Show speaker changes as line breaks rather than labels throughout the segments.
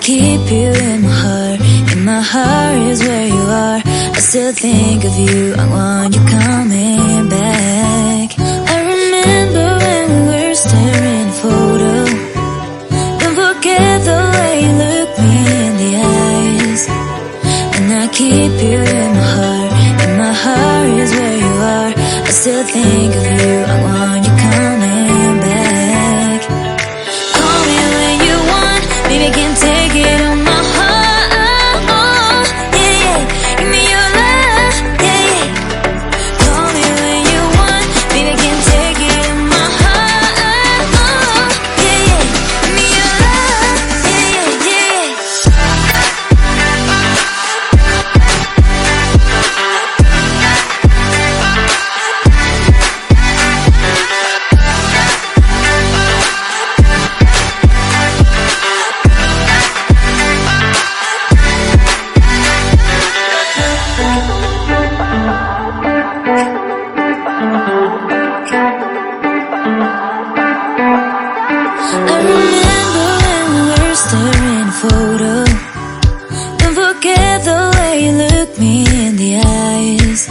keep you in my heart. In my heart is where you are. I still think of you, I want you coming back. I remember when we were staring at a photo. Don't forget the way you look me in the eyes. And I keep you in my heart. In my heart is where you are. I still think of you, I want you coming back. Call me when you want, baby, I can't take it on my heart. Yeah, yeah, give me your love, yeah, yeah. Call me when you want, baby, I can't take it on my heart. Yeah, yeah, give me your love, yeah, yeah, I remember when we were staring at a photo. Don't forget the way you look me in the eyes.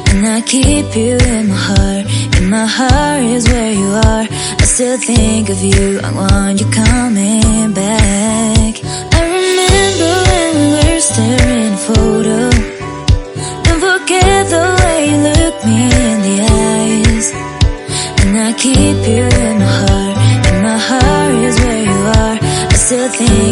And I keep you in my heart. In my heart is where you are. I still think of you, I want you coming back. I remember when we were staring at a photo. Don't forget the way you look me in the eyes. And I keep you in my heart. In my heart is where you are. I still think